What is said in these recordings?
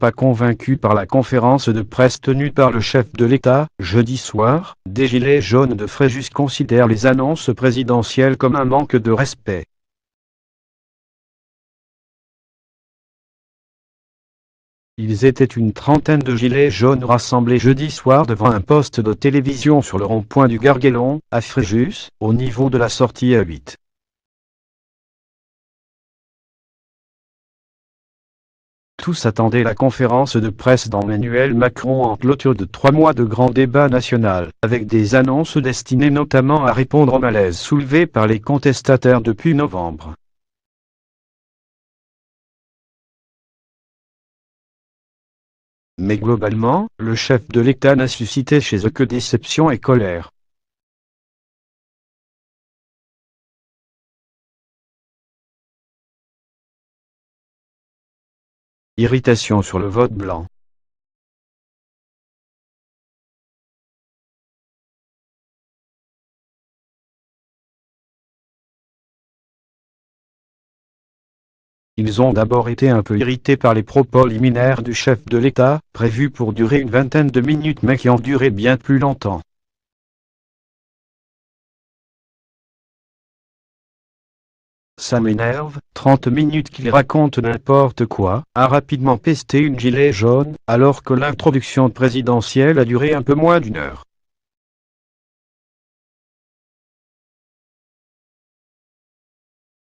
pas convaincus par la conférence de presse tenue par le chef de l'État, jeudi soir, des Gilets jaunes de Fréjus considèrent les annonces présidentielles comme un manque de respect. Ils étaient une trentaine de gilets jaunes rassemblés jeudi soir devant un poste de télévision sur le rond-point du Garguélon, à Fréjus, au niveau de la sortie A8. Tous attendaient la conférence de presse d'Emmanuel Macron en clôture de 3 mois de grand débat national, avec des annonces destinées notamment à répondre au malaise soulevé par les contestataires depuis novembre. Mais globalement, le chef de l'État n'a suscité chez eux que déception et colère. Irritation sur le vote blanc. Ils ont d'abord été un peu irrités par les propos liminaires du chef de l'État, prévus pour durer une vingtaine de minutes mais qui ont duré bien plus longtemps. Ça m'énerve, 30 minutes qu'il raconte n'importe quoi, a rapidement pesté une gilet jaune, alors que l'introduction présidentielle a duré un peu moins d'une heure.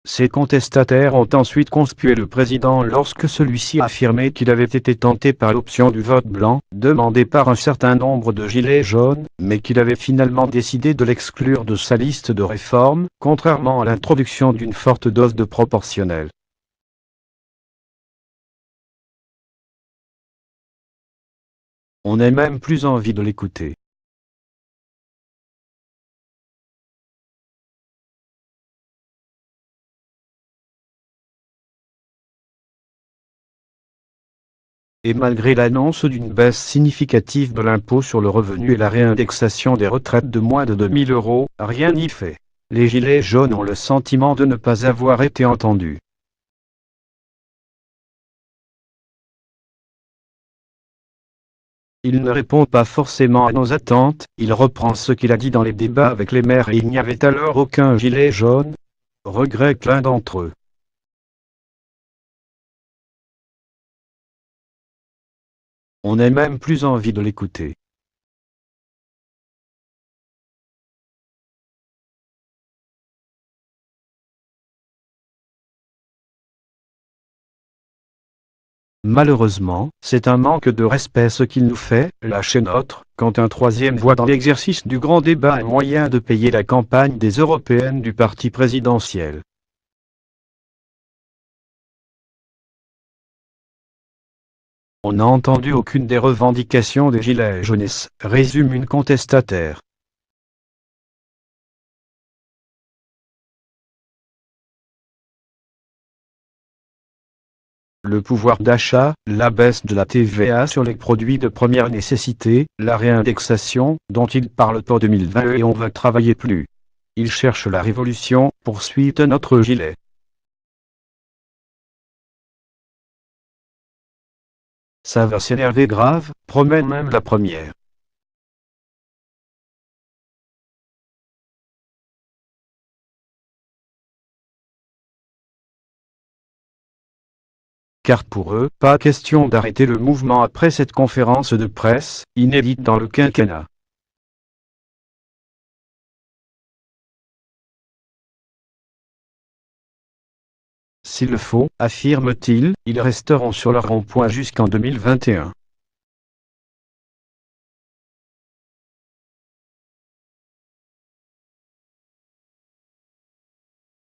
Ces contestataires ont ensuite conspué le président lorsque celui-ci a affirmé qu'il avait été tenté par l'option du vote blanc, demandée par un certain nombre de gilets jaunes, mais qu'il avait finalement décidé de l'exclure de sa liste de réformes, contrairement à l'introduction d'une forte dose de proportionnel. On n'a même plus envie de l'écouter. Et malgré l'annonce d'une baisse significative de l'impôt sur le revenu et la réindexation des retraites de moins de 2 000 €, rien n'y fait. Les gilets jaunes ont le sentiment de ne pas avoir été entendus. Il ne répond pas forcément à nos attentes, il reprend ce qu'il a dit dans les débats avec les maires et il n'y avait alors aucun gilet jaune, regrette l'un d'entre eux. On n'a même plus envie de l'écouter. Malheureusement, c'est un manque de respect ce qu'il nous fait, lâcher notre, quand un troisième voit dans l'exercice du grand débat un moyen de payer la campagne des européennes du parti présidentiel. On n'a entendu aucune des revendications des gilets jaunes, résume une contestataire. Le pouvoir d'achat, la baisse de la TVA sur les produits de première nécessité, la réindexation, dont il parle pour 2020 et on va travailler plus. Il cherche la révolution, poursuit notre gilet. Ça va s'énerver grave, promet même la première. Car pour eux, pas question d'arrêter le mouvement après cette conférence de presse, inédite dans le quinquennat. S'il le faut, affirme-t-il, ils resteront sur leur rond-point jusqu'en 2021.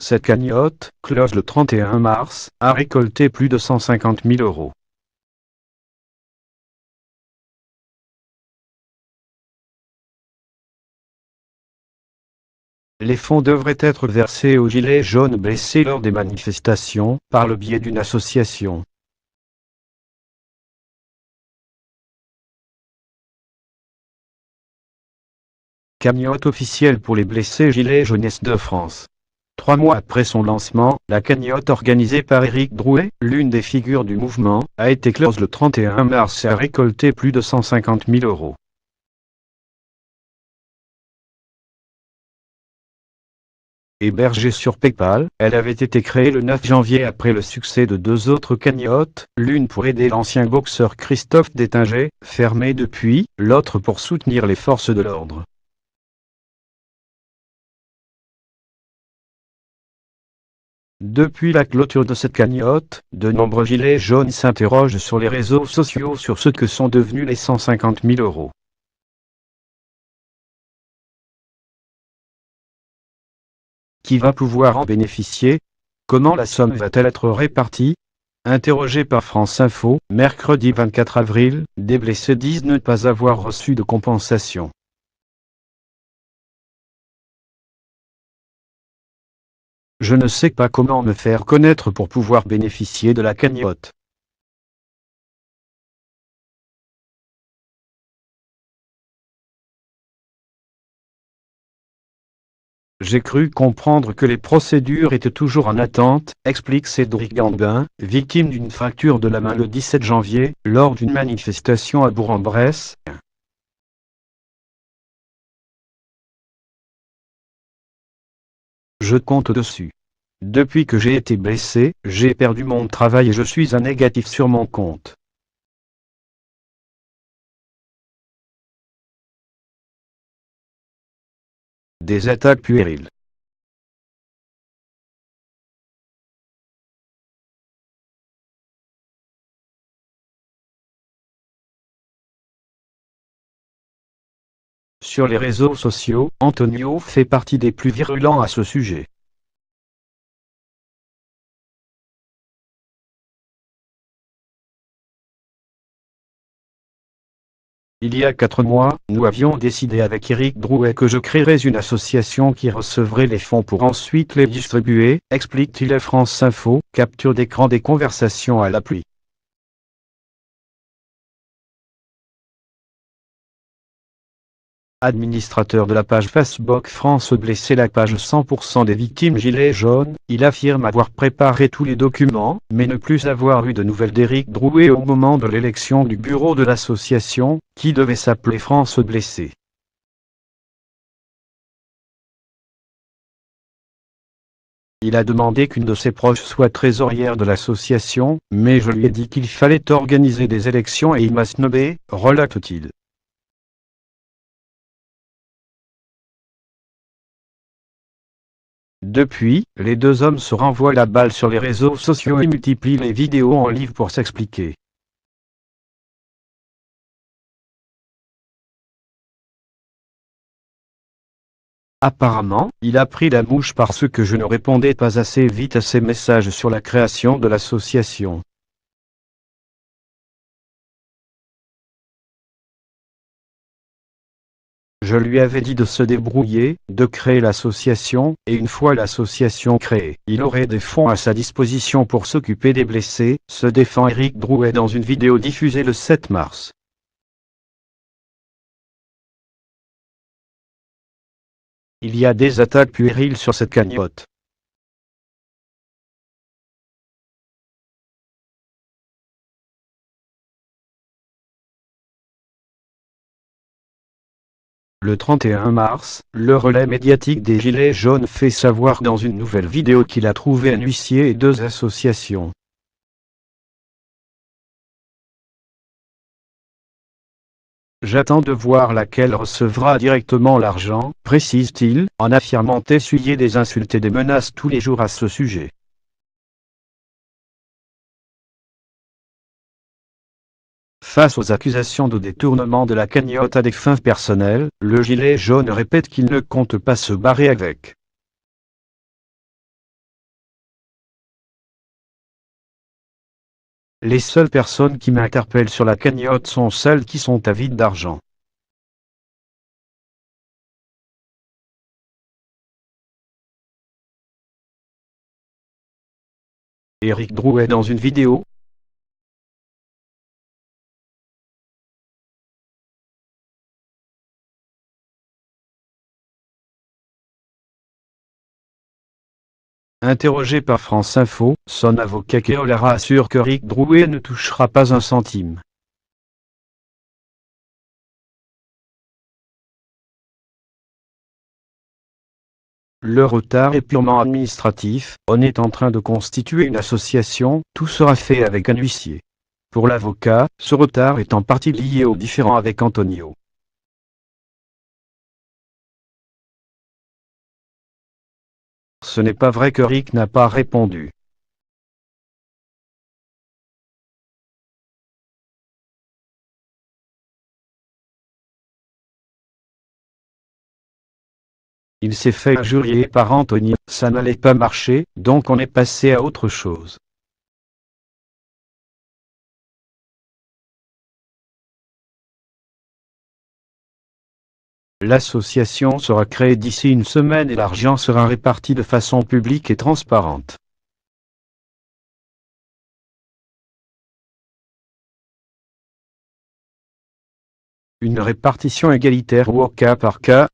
Cette cagnotte, close le 31 mars, a récolté plus de 150 000 €. Les fonds devraient être versés aux gilets jaunes blessés lors des manifestations, par le biais d'une association. Cagnotte officielle pour les blessés gilets jaunes de France. 3 mois après son lancement, la cagnotte organisée par Éric Drouet, l'une des figures du mouvement, a été close le 31 mars et a récolté plus de 150 000 euros. Hébergée sur PayPal, elle avait été créée le 9 janvier après le succès de 2 autres cagnottes, l'une pour aider l'ancien boxeur Christophe Détinger, fermée depuis, l'autre pour soutenir les forces de l'ordre. Depuis la clôture de cette cagnotte, de nombreux gilets jaunes s'interrogent sur les réseaux sociaux sur ce que sont devenus les 150 000 euros. Qui va pouvoir en bénéficier? Comment la somme va-t-elle être répartie? Interrogé par France Info, mercredi 24 avril, des blessés disent ne pas avoir reçu de compensation. Je ne sais pas comment me faire connaître pour pouvoir bénéficier de la cagnotte. J'ai cru comprendre que les procédures étaient toujours en attente, explique Cédric Gambin, victime d'une fracture de la main le 17 janvier, lors d'une manifestation à Bourg-en-Bresse. Je compte dessus. Depuis que j'ai été blessé, j'ai perdu mon travail et je suis à négatif sur mon compte. Des attaques puériles. Sur les réseaux sociaux, Antonio fait partie des plus virulents à ce sujet. Il y a 4 mois, nous avions décidé avec Éric Drouet que je créerais une association qui recevrait les fonds pour ensuite les distribuer, explique-t-il à France Info, capture d'écran des conversations à l'appui. Administrateur de la page Facebook France Blessé, la page 100% des victimes gilets jaunes, il affirme avoir préparé tous les documents, mais ne plus avoir eu de nouvelles d'Éric Drouet au moment de l'élection du bureau de l'association, qui devait s'appeler France Blessé. Il a demandé qu'une de ses proches soit trésorière de l'association, mais je lui ai dit qu'il fallait organiser des élections et il m'a snobé, relate-t-il. Depuis, les deux hommes se renvoient la balle sur les réseaux sociaux et multiplient les vidéos en live pour s'expliquer. Apparemment, il a pris la mouche parce que je ne répondais pas assez vite à ses messages sur la création de l'association. Je lui avais dit de se débrouiller, de créer l'association, et une fois l'association créée, il aurait des fonds à sa disposition pour s'occuper des blessés, se défend Éric Drouet dans une vidéo diffusée le 7 mars. Il y a des attaques puériles sur cette cagnotte. Le 31 mars, le relais médiatique des Gilets jaunes fait savoir dans une nouvelle vidéo qu'il a trouvé un huissier et 2 associations. J'attends de voir laquelle recevra directement l'argent, précise-t-il, en affirmant essuyer des insultes et des menaces tous les jours à ce sujet. Face aux accusations de détournement de la cagnotte à des fins personnelles, le gilet jaune répète qu'il ne compte pas se barrer avec. Les seules personnes qui m'interpellent sur la cagnotte sont celles qui sont avides d'argent. Éric Drouet dans une vidéo, Interrogé par France Info, son avocat Keolara assure que Rick Drouet ne touchera pas un centime. Le retard est purement administratif, on est en train de constituer une association, tout sera fait avec un huissier. Pour l'avocat, ce retard est en partie lié aux différends avec Antonio. Ce n'est pas vrai que Rick n'a pas répondu. Il s'est fait injurier par Antonio, ça n'allait pas marcher, donc on est passé à autre chose. L'association sera créée d'ici une semaine et l'argent sera réparti de façon publique et transparente. Une répartition égalitaire ou au cas par cas.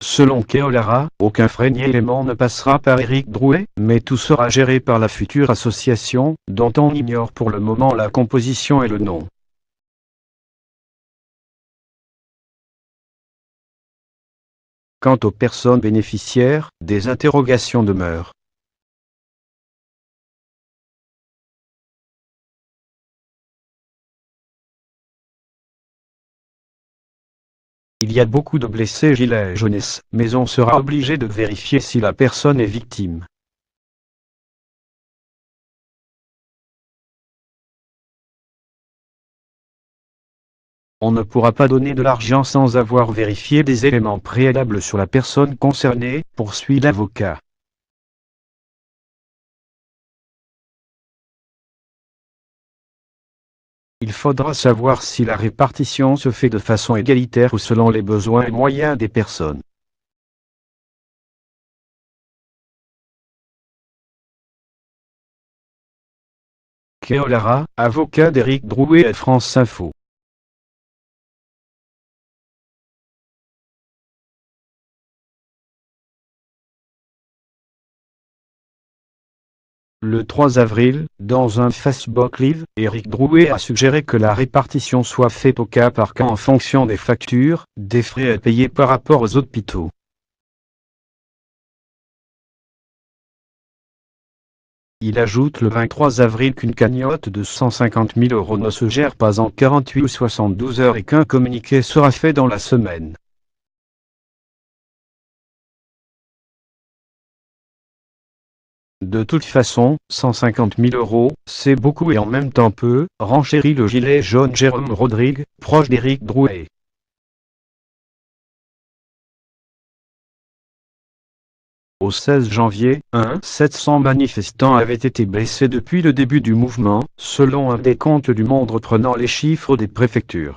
Selon Keolara, aucun premier élément ne passera par Éric Drouet, mais tout sera géré par la future association, dont on ignore pour le moment la composition et le nom. Quant aux personnes bénéficiaires, des interrogations demeurent. Il y a beaucoup de blessés gilets jaunes, mais on sera obligé de vérifier si la personne est victime. On ne pourra pas donner de l'argent sans avoir vérifié des éléments préalables sur la personne concernée, poursuit l'avocat. Il faudra savoir si la répartition se fait de façon égalitaire ou selon les besoins et moyens des personnes. Keolara, avocat d'Éric Drouet à France Info. Le 3 avril, dans un Facebook Live, Éric Drouet a suggéré que la répartition soit faite au cas par cas en fonction des factures, des frais à payer par rapport aux hôpitaux. Il ajoute le 23 avril qu'une cagnotte de 150 000 € ne se gère pas en 48 ou 72 heures et qu'un communiqué sera fait dans la semaine. De toute façon, 150 000 €, c'est beaucoup et en même temps peu, renchérit le gilet jaune Jérôme Rodrigue, proche d'Éric Drouet. Au 16 janvier, 700 manifestants avaient été blessés depuis le début du mouvement, selon un décompte du Monde reprenant les chiffres des préfectures.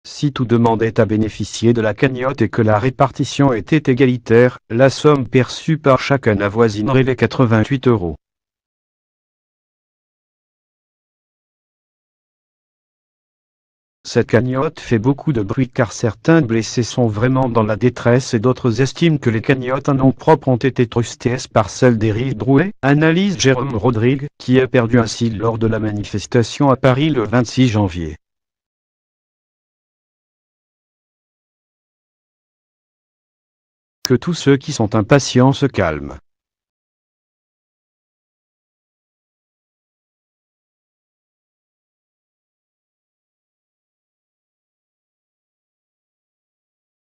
Si tout demandait à bénéficier de la cagnotte et que la répartition était égalitaire, la somme perçue par chacun avoisinerait les 88 €. Cette cagnotte fait beaucoup de bruit car certains blessés sont vraiment dans la détresse et d'autres estiment que les cagnottes en nom propre ont été trustées par celle d'Éric Drouet, analyse Jérôme Rodrigue, qui a perdu ainsi lors de la manifestation à Paris le 26 janvier. Que tous ceux qui sont impatients se calment.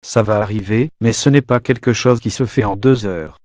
Ça va arriver, mais ce n'est pas quelque chose qui se fait en 2 heures.